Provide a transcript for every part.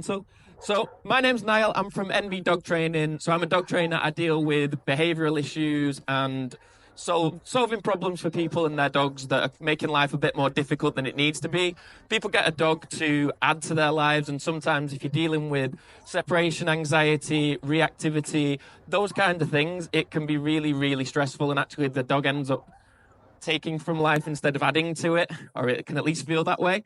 So my name's Niall. I'm from NV Dog Training. So I'm a dog trainer. I deal with behavioural issues and solving problems for people and their dogs that are making life a bit more difficult than it needs to be. People get a dog to add to their lives, and sometimes if you're dealing with separation anxiety, reactivity, those kind of things, it can be really, really stressful, and actually the dog ends up taking from life instead of adding to it, or it can at least feel that way.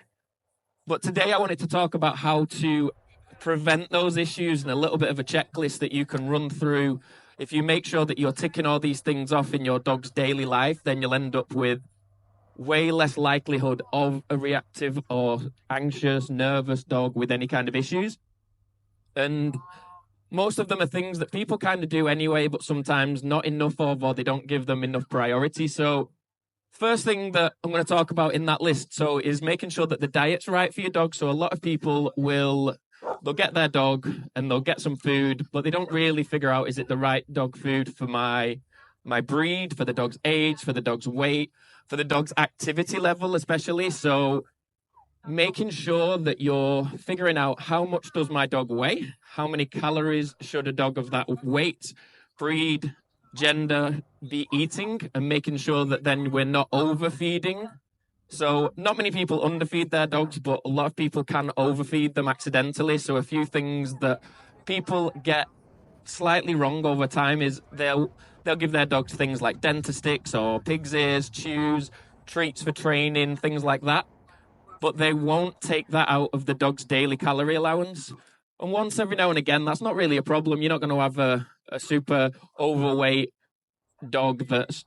But today I wanted to talk about how to prevent those issues and a little bit of a checklist that you can run through. If you make sure that you're ticking all these things off in your dog's daily life, then you'll end up with way less likelihood of a reactive or anxious, nervous dog with any kind of issues. And most of them are things that people kind of do anyway, but sometimes not enough of, or they don't give them enough priority. So first thing that I'm going to talk about in that list, is making sure that the diet's right for your dog. So a lot of people they'll get their dog and they'll get some food, but they don't really figure out, is it the right dog food for my breed, for the dog's age, for the dog's weight, for the dog's activity level, especially. So making sure that you're figuring out, how much does my dog weigh? How many calories should a dog of that weight, breed, gender be eating, and making sure that then we're not overfeeding. So not many people underfeed their dogs, but a lot of people can overfeed them accidentally. So a few things that people get slightly wrong over time is they'll give their dogs things like Dentastix or pig's ears, chews, treats for training, things like that. But they won't take that out of the dog's daily calorie allowance. And once every now and again, that's not really a problem. You're not going to have a super overweight dog that's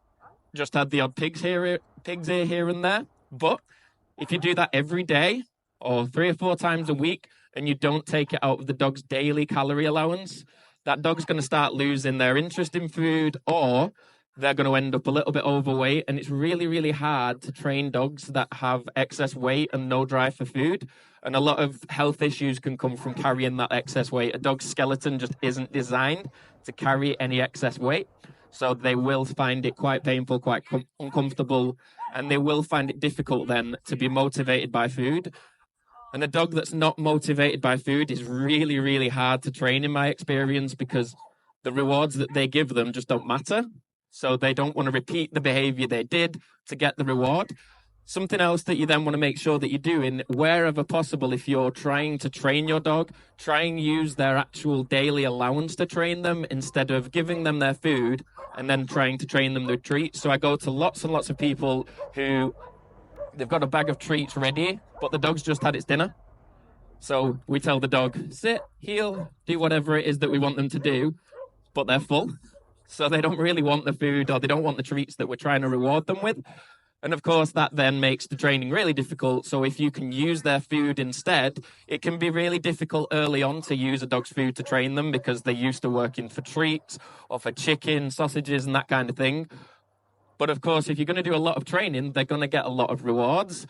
just had the odd pig's ear here and there. But if you do that every day or 3 or 4 times a week and you don't take it out of the dog's daily calorie allowance, that dog's going to start losing their interest in food, or they're going to end up a little bit overweight. And it's really, really hard to train dogs that have excess weight and no drive for food. And a lot of health issues can come from carrying that excess weight. A dog's skeleton just isn't designed to carry any excess weight. So they will find it quite painful, quite uncomfortable, and they will find it difficult then to be motivated by food. And a dog that's not motivated by food is really, really hard to train in my experience, because the rewards that they give them just don't matter. So they don't want to repeat the behavior they did to get the reward. Something else that you then want to make sure that you're doing, wherever possible, if you're trying to train your dog, try and use their actual daily allowance to train them instead of giving them their food and then trying to train them with treats. So I go to lots and lots of people who they've got a bag of treats ready, but the dog's just had its dinner. So we tell the dog, sit, heel, do whatever it is that we want them to do, but they're full. So they don't really want the food, or they don't want the treats that we're trying to reward them with. And of course, that then makes the training really difficult. So if you can use their food instead, it can be really difficult early on to use a dog's food to train them, because they're used to working for treats or for chicken, sausages, and that kind of thing. But of course, if you're going to do a lot of training, they're going to get a lot of rewards.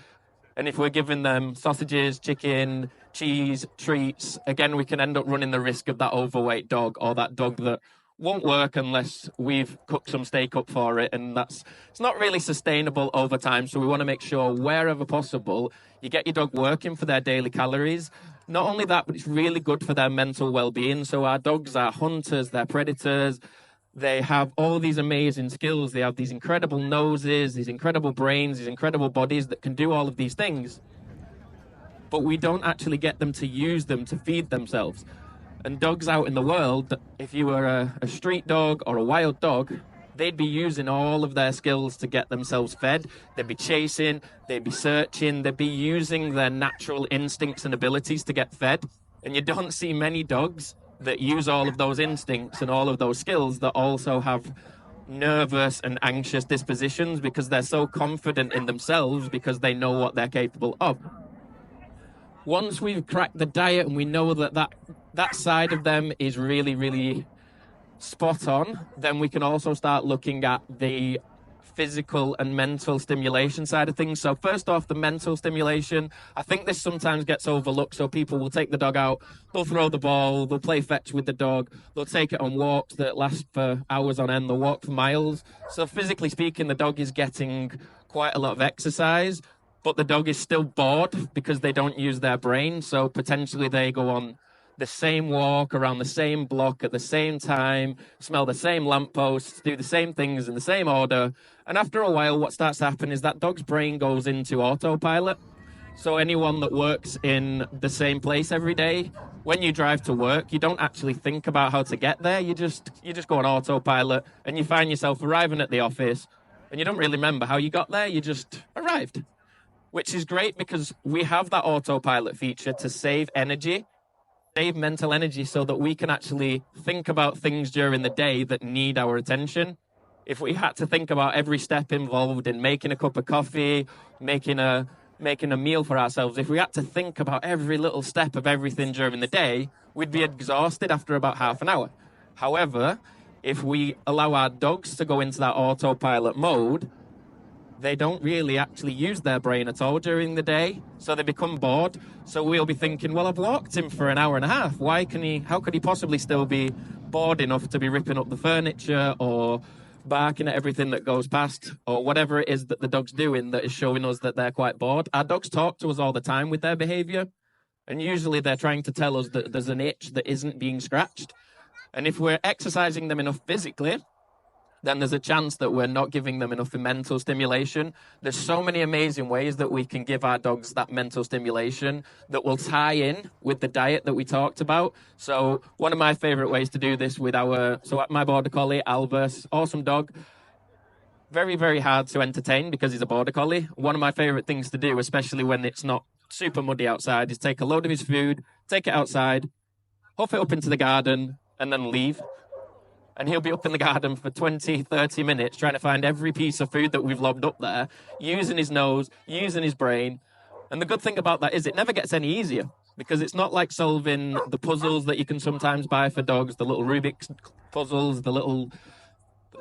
And if we're giving them sausages, chicken, cheese, treats, again, we can end up running the risk of that overweight dog, or that dog that won't work unless we've cooked some steak up for it, and it's not really sustainable over time. So we want to make sure, wherever possible, you get your dog working for their daily calories. Not only that, but it's really good for their mental well-being. So our dogs are hunters, they're predators, they have all these amazing skills, they have these incredible noses, these incredible brains, these incredible bodies that can do all of these things, but we don't actually get them to use them to feed themselves. And dogs out in the world, if you were a street dog or a wild dog, they'd be using all of their skills to get themselves fed. They'd be chasing, they'd be searching, they'd be using their natural instincts and abilities to get fed. And you don't see many dogs that use all of those instincts and all of those skills that also have nervous and anxious dispositions, because they're so confident in themselves, because they know what they're capable of. Once we've cracked the diet and we know that side of them is really, really spot on, then we can also start looking at the physical and mental stimulation side of things. So first off, the mental stimulation, I think this sometimes gets overlooked. So people will take the dog out, they'll throw the ball, they'll play fetch with the dog, they'll take it on walks that last for hours on end, they'll walk for miles. So physically speaking, the dog is getting quite a lot of exercise. but the dog is still bored because they don't use their brain. So potentially they go on the same walk around the same block at the same time, smell the same lampposts, do the same things in the same order. And after a while, what starts to happen is that dog's brain goes into autopilot. So anyone that works in the same place every day, when you drive to work, you don't actually think about how to get there. You just go on autopilot, and you find yourself arriving at the office, and you don't really remember how you got there. You just arrived, which is great because we have that autopilot feature to save energy, save mental energy, so that we can actually think about things during the day that need our attention. If we had to think about every step involved in making a cup of coffee, making a meal for ourselves, if we had to think about every little step of everything during the day, we'd be exhausted after about half an hour. However, if we allow our dogs to go into that autopilot mode, they don't really actually use their brain at all during the day, so they become bored. So we'll be thinking, well, I've walked him for an hour and a half. How could he possibly still be bored enough to be ripping up the furniture or barking at everything that goes past, or whatever it is that the dog's doing that is showing us that they're quite bored? Our dogs talk to us all the time with their behavior, and usually they're trying to tell us that there's an itch that isn't being scratched. And if we're exercising them enough physically, then there's a chance that we're not giving them enough mental stimulation. There's so many amazing ways that we can give our dogs that mental stimulation that will tie in with the diet that we talked about. So one of my favorite ways to do this with my border collie, Albus, awesome dog, very, very hard to entertain because he's a border collie. One of my favorite things to do, especially when it's not super muddy outside, is take a load of his food, take it outside, huff it up into the garden, and then leave. And he'll be up in the garden for 20, 30 minutes trying to find every piece of food that we've lobbed up there, using his nose, using his brain. And the good thing about that is it never gets any easier, because it's not like solving the puzzles that you can sometimes buy for dogs, the little Rubik's puzzles,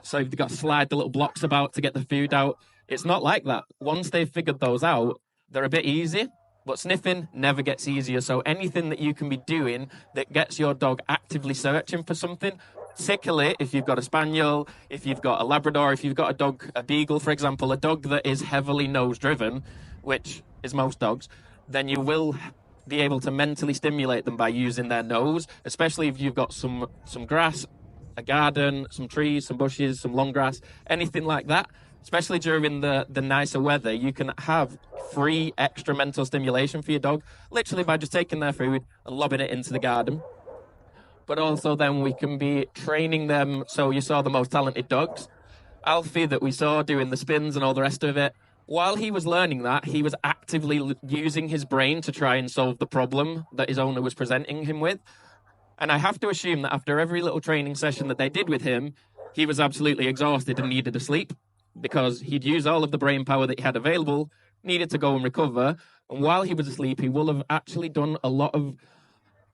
so you've got to slide the little blocks about to get the food out. It's not like that. Once they've figured those out, they're a bit easy. But sniffing never gets easier. So anything that you can be doing that gets your dog actively searching for something, particularly if you've got a spaniel, if you've got a Labrador, if you've got a dog, a beagle, for example, a dog that is heavily nose-driven, which is most dogs, then you will be able to mentally stimulate them by using their nose, especially if you've got some grass, a garden, some trees, some bushes, some long grass, anything like that. Especially during the nicer weather, you can have free extra mental stimulation for your dog, literally by just taking their food and lobbing it into the garden. But also then we can be training them. So you saw the most talented dogs, Alfie, that we saw doing the spins and all the rest of it. While he was learning that, he was actively using his brain to try and solve the problem that his owner was presenting him with. And I have to assume that after every little training session that they did with him, he was absolutely exhausted and needed to sleep, because he'd used all of the brain power that he had available, needed to go and recover. And while he was asleep, he will have actually done a lot of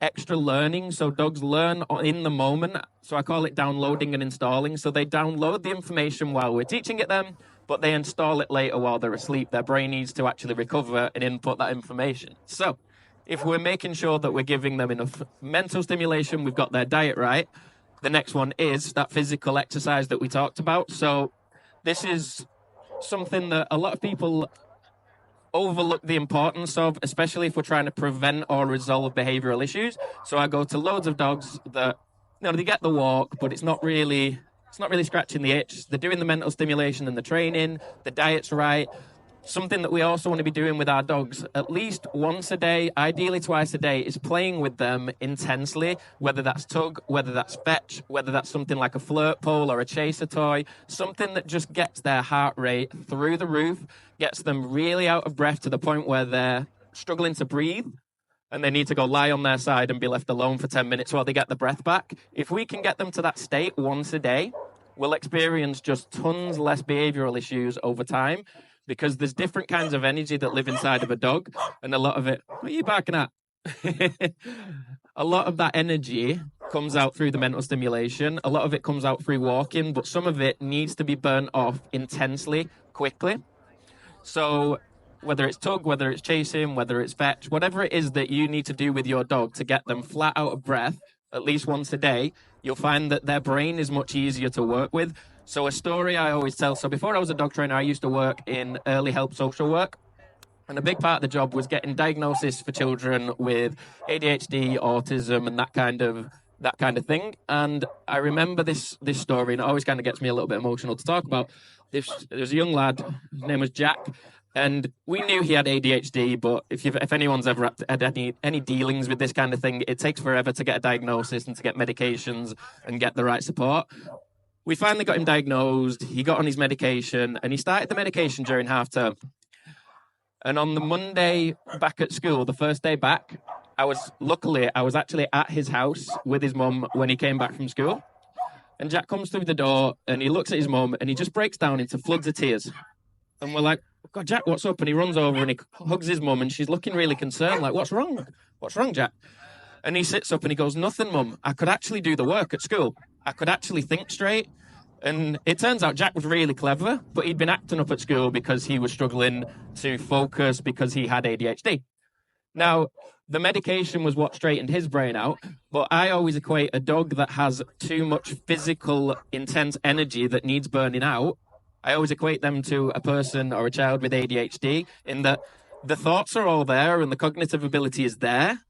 extra learning. So dogs learn in the moment. So I call it downloading and installing. So they download the information while we're teaching it them, but they install it later while they're asleep. Their brain needs to actually recover and input that information. So if we're making sure that we're giving them enough mental stimulation, we've got their diet right, the next one is that physical exercise that we talked about. So this is something that a lot of people overlook the importance of, especially if we're trying to prevent or resolve behavioural issues. So I go to loads of dogs that, they get the walk, but it's not really scratching the itch. They're doing the mental stimulation and the training, the diet's right. Something that we also want to be doing with our dogs at least once a day, ideally twice a day, is playing with them intensely, whether that's tug, whether that's fetch, whether that's something like a flirt pole or a chaser toy, something that just gets their heart rate through the roof, gets them really out of breath to the point where they're struggling to breathe and they need to go lie on their side and be left alone for 10 minutes while they get the breath back. If we can get them to that state once a day, we'll experience just tons less behavioural issues over time, because there's different kinds of energy that live inside of a dog, and a lot of it, what are you barking at? A lot of that energy comes out through the mental stimulation. A lot of it comes out through walking, but some of it needs to be burnt off intensely, quickly. So whether it's tug, whether it's chasing, whether it's fetch, whatever it is that you need to do with your dog to get them flat out of breath at least once a day, you'll find that their brain is much easier to work with. So a story I always tell, so before I was a dog trainer, I used to work in early help social work. And a big part of the job was getting diagnosis for children with ADHD, autism, and that kind of thing. And I remember this story, and it always kind of gets me a little bit emotional to talk about. There's a young lad, his name was Jack, and we knew he had ADHD. But if anyone's ever had any dealings with this kind of thing, it takes forever to get a diagnosis and to get medications and get the right support. We finally got him diagnosed. He got on his medication, and he started the medication during half term. And on the Monday back at school, the first day back, I was actually at his house with his mum when he came back from school. And Jack comes through the door and he looks at his mum and he just breaks down into floods of tears. And we're like, God, Jack, what's up? And he runs over and he hugs his mum and she's looking really concerned, like, what's wrong? What's wrong, Jack? And he sits up and he goes, nothing, mum. I could actually do the work at school. I could actually think straight. And it turns out Jack was really clever, but he'd been acting up at school because he was struggling to focus because he had ADHD. Now, the medication was what straightened his brain out, but I always equate a dog that has too much physical, intense energy that needs burning out. I always equate them to a person or a child with ADHD in that the thoughts are all there and the cognitive ability is there,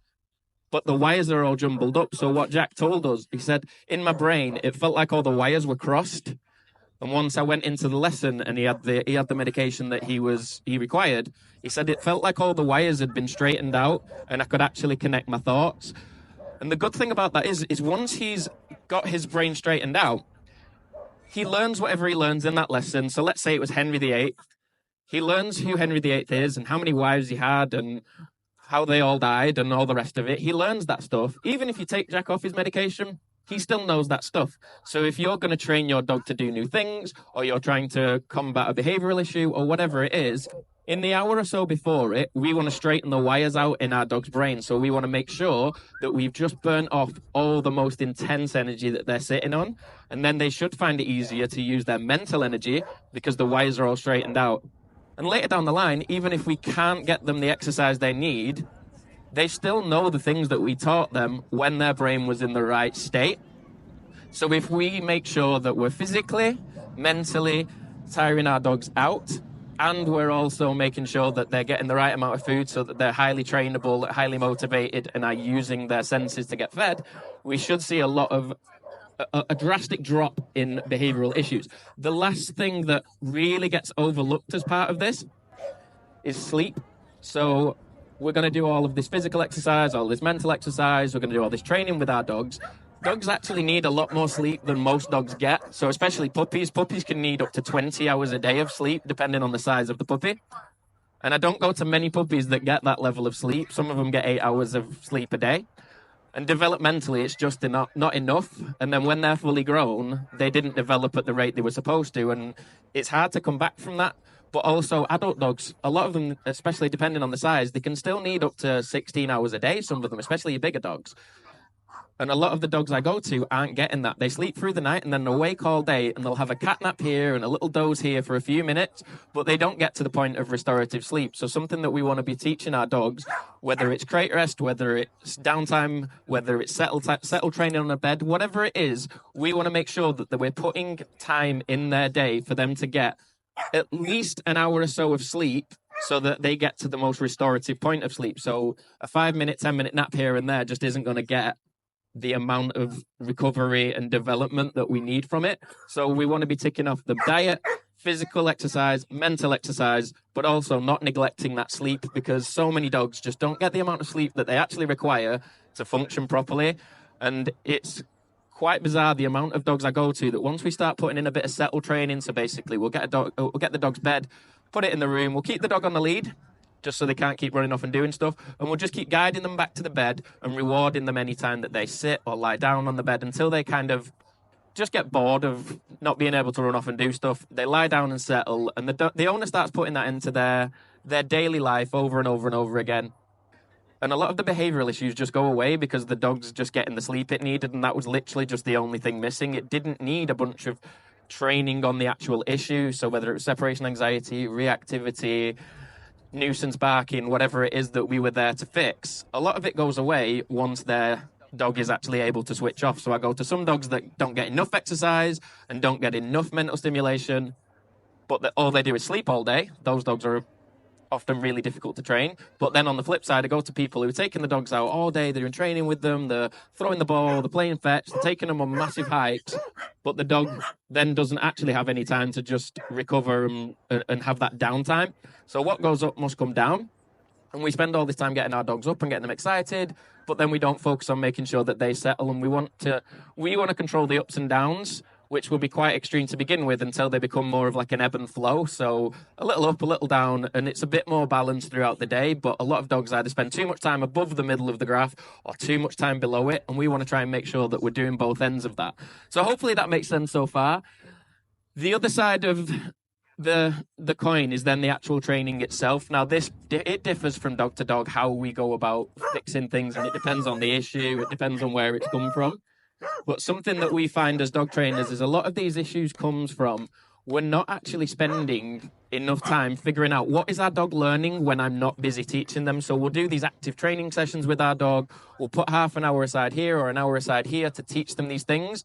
but the wires are all jumbled up. So what Jack told us, he said, in my brain, it felt like all the wires were crossed. And once I went into the lesson and he had the medication that he required, he said it felt like all the wires had been straightened out and I could actually connect my thoughts. And the good thing about that is once he's got his brain straightened out, he learns whatever he learns in that lesson. So let's say it was Henry VIII. He learns who Henry VIII is and how many wives he had and how they all died and all the rest of it. He learns that stuff. Even if you take Jack off his medication, he still knows that stuff. So if you're going to train your dog to do new things, or you're trying to combat a behavioural issue, or whatever it is, in the hour or so before it, we want to straighten the wires out in our dog's brain. So we want to make sure that we've just burnt off all the most intense energy that they're sitting on. And then they should find it easier to use their mental energy because the wires are all straightened out. And later down the line, even if we can't get them the exercise they need, they still know the things that we taught them when their brain was in the right state. So if we make sure that we're physically, mentally tiring our dogs out, and we're also making sure that they're getting the right amount of food so that they're highly trainable, highly motivated, and are using their senses to get fed, we should see a drastic drop in behavioural issues. The last thing that really gets overlooked as part of this is sleep. So we're going to do all of this physical exercise, all this mental exercise. We're going to do all this training with our dogs. Dogs actually need a lot more sleep than most dogs get. So especially puppies. Puppies can need up to 20 hours a day of sleep, depending on the size of the puppy. And I don't go to many puppies that get that level of sleep. Some of them get 8 hours of sleep a day. And developmentally, it's just not enough. And then when they're fully grown, they didn't develop at the rate they were supposed to. And it's hard to come back from that. But also adult dogs, a lot of them, especially depending on the size, they can still need up to 16 hours a day, some of them, especially your bigger dogs. And a lot of the dogs I go to aren't getting that. They sleep through the night and then they're awake all day and they'll have a cat nap here and a little doze here for a few minutes, but they don't get to the point of restorative sleep. So something that we want to be teaching our dogs, whether it's crate rest, whether it's downtime, whether it's settle training on a bed, whatever it is, we want to make sure that we're putting time in their day for them to get at least an hour or so of sleep so that they get to the most restorative point of sleep. So a 5-minute, 10-minute nap here and there just isn't going to get the amount of recovery and development that we need from it. So we want to be ticking off the diet, physical exercise, mental exercise, but also not neglecting that sleep because so many dogs just don't get the amount of sleep that they actually require to function properly. And it's quite bizarre the amount of dogs I go to that once we start putting in a bit of settle training, so basically we'll get the dog's bed, put it in the room, we'll keep the dog on the lead, just so they can't keep running off and doing stuff. And we'll just keep guiding them back to the bed and rewarding them any time that they sit or lie down on the bed until they kind of just get bored of not being able to run off and do stuff. They lie down and settle, and the owner starts putting that into their daily life over and over and over again. And a lot of the behavioural issues just go away because the dog's just getting the sleep it needed, and that was literally just the only thing missing. It didn't need a bunch of training on the actual issue. So whether it was separation anxiety, reactivity, nuisance barking, whatever it is that we were there to fix, a lot of it goes away once their dog is actually able to switch off. So I go to some dogs that don't get enough exercise and don't get enough mental stimulation, but all they do is sleep all day. Those dogs are often really difficult to train. But then on the flip side, I go to people who are taking the dogs out all day, they're in training with them, they're throwing the ball, they're playing fetch, they're taking them on massive hikes, but the dog then doesn't actually have any time to just recover and have that downtime. So what goes up must come down. And we spend all this time getting our dogs up and getting them excited, but then we don't focus on making sure that they settle. And we want to control the ups and downs, which will be quite extreme to begin with until they become more of like an ebb and flow. So a little up, a little down, and it's a bit more balanced throughout the day. But a lot of dogs either spend too much time above the middle of the graph or too much time below it. And we want to try and make sure that we're doing both ends of that. So hopefully that makes sense so far. The other side of the coin is then the actual training itself. Now, it differs from dog to dog how we go about fixing things, and it depends on the issue, it depends on where it's come from. But something that we find as dog trainers is a lot of these issues comes from we're not actually spending enough time figuring out what is our dog learning when I'm not busy teaching them. So we'll do these active training sessions with our dog, we'll put half an hour aside here or an hour aside here to teach them these things,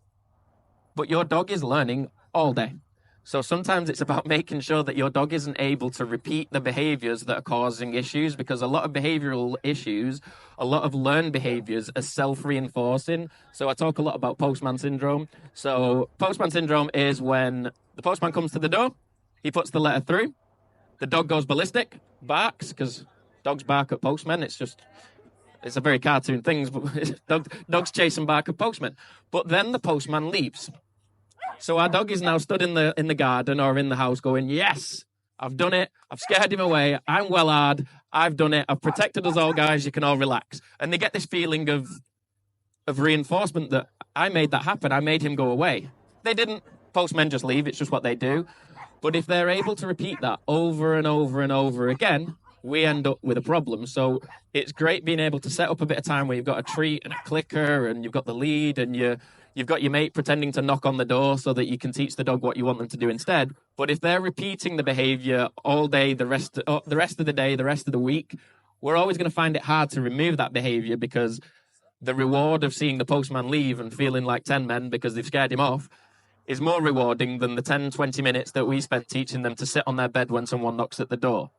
but your dog is learning all day. So sometimes it's about making sure that your dog isn't able to repeat the behaviors that are causing issues, because a lot of behavioral issues, a lot of learned behaviors are self-reinforcing. So I talk a lot about postman syndrome. So postman syndrome is when the postman comes to the door, he puts the letter through, the dog goes ballistic, barks, because dogs bark at postmen. It's a very cartoon thing, but dogs chase and bark at postmen. But then the postman leaves. So our dog is now stood in the garden or in the house going, yes, I've done it. I've scared him away. I'm well hard. I've done it. I've protected us all, guys. You can all relax. And they get this feeling of reinforcement that I made that happen. I made him go away. They didn't. Postmen just leave. It's just what they do. But if they're able to repeat that over and over and over again, we end up with a problem. So it's great being able to set up a bit of time where you've got a treat and a clicker and you've got the lead and you've got your mate pretending to knock on the door so that you can teach the dog what you want them to do instead. But if they're repeating the behavior all day, the rest of the day, the rest of the week, we're always going to find it hard to remove that behavior, because the reward of seeing the postman leave and feeling like 10 men because they've scared him off is more rewarding than the 10, 20 minutes that we spent teaching them to sit on their bed when someone knocks at the door.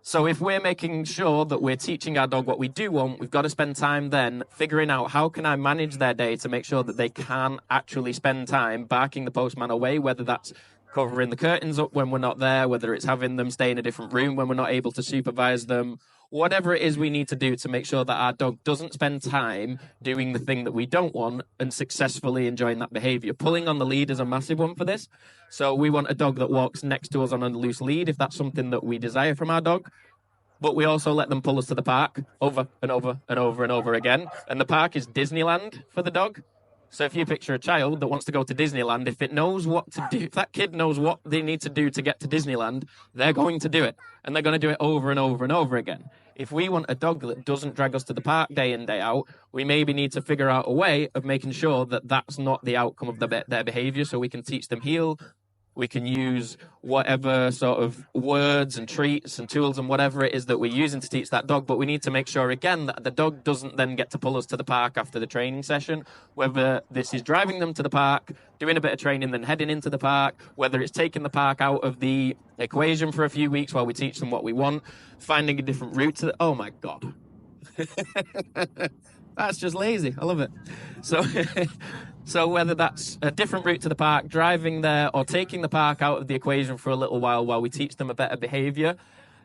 So if we're making sure that we're teaching our dog what we do want, we've got to spend time then figuring out how can I manage their day to make sure that they can actually spend time barking the postman away, whether that's covering the curtains up when we're not there, whether it's having them stay in a different room when we're not able to supervise them, whatever it is we need to do to make sure that our dog doesn't spend time doing the thing that we don't want and successfully enjoying that behavior. Pulling on the lead is a massive one for this. So we want a dog that walks next to us on a loose lead if that's something that we desire from our dog. But we also let them pull us to the park over and over and over and over again. And the park is Disneyland for the dog. So if you picture a child that wants to go to Disneyland, if it knows what to do, if that kid knows what they need to do to get to Disneyland, they're going to do it. And they're going to do it over and over and over again. If we want a dog that doesn't drag us to the park day in, day out, we maybe need to figure out a way of making sure that that's not the outcome of their behavior, so we can teach them heel. We can use whatever sort of words and treats and tools and whatever it is that we're using to teach that dog. But we need to make sure, again, that the dog doesn't then get to pull us to the park after the training session, whether this is driving them to the park, doing a bit of training, then heading into the park, whether it's taking the park out of the equation for a few weeks while we teach them what we want, finding a different route to oh my God. That's just lazy. I love it. So whether that's a different route to the park, driving there, or taking the park out of the equation for a little while we teach them a better behavior,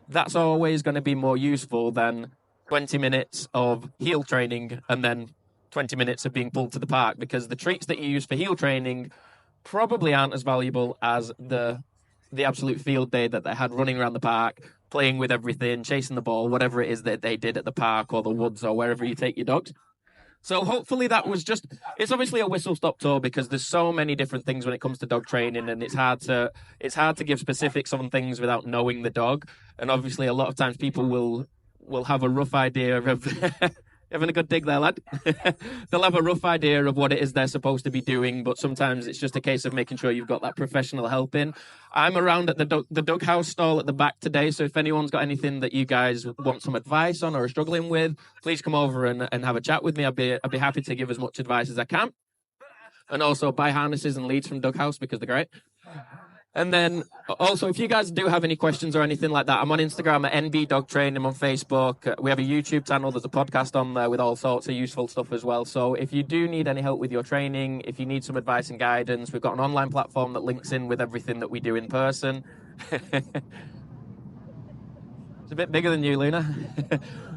that's always going to be more useful than 20 minutes of heel training and then 20 minutes of being pulled to the park, because the treats that you use for heel training probably aren't as valuable as the absolute field day that they had running around the park, playing with everything, chasing the ball, whatever it is that they did at the park or the woods or wherever you take your dogs. So hopefully that was just, it's obviously a whistle-stop tour because there's so many different things when it comes to dog training, and it's hard to give specifics on things without knowing the dog. And obviously a lot of times people will have a rough idea of having a good dig there, lad. They'll have a rough idea of what it is they're supposed to be doing, but sometimes it's just a case of making sure you've got that professional help in. I'm around at the dog house stall at the back today, so if anyone's got anything that you guys want some advice on or are struggling with, please come over and have a chat with me. I'd be happy to give as much advice as I can. And also buy harnesses and leads from Dog House because they're great. And then also, if you guys do have any questions or anything like that, I'm on Instagram at NB Dog Training. I'm on Facebook. We have a YouTube channel. There's a podcast on there with all sorts of useful stuff as well. So if you do need any help with your training, if you need some advice and guidance, we've got an online platform that links in with everything that we do in person. It's a bit bigger than you, Luna.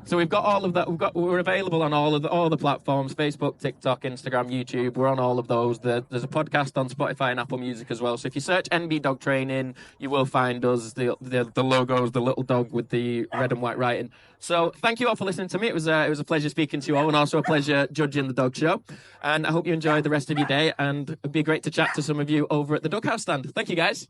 So we've got all of that. We're available on all the platforms: Facebook, TikTok, Instagram, YouTube. We're on all of those. There's a podcast on Spotify and Apple Music as well. So if you search NB Dog Training, you will find us. The logos, the little dog with the red and white writing. So thank you all for listening to me. It was a pleasure speaking to you all, and also a pleasure judging the dog show. And I hope you enjoy the rest of your day. And it'd be great to chat to some of you over at the Doghouse stand. Thank you, guys.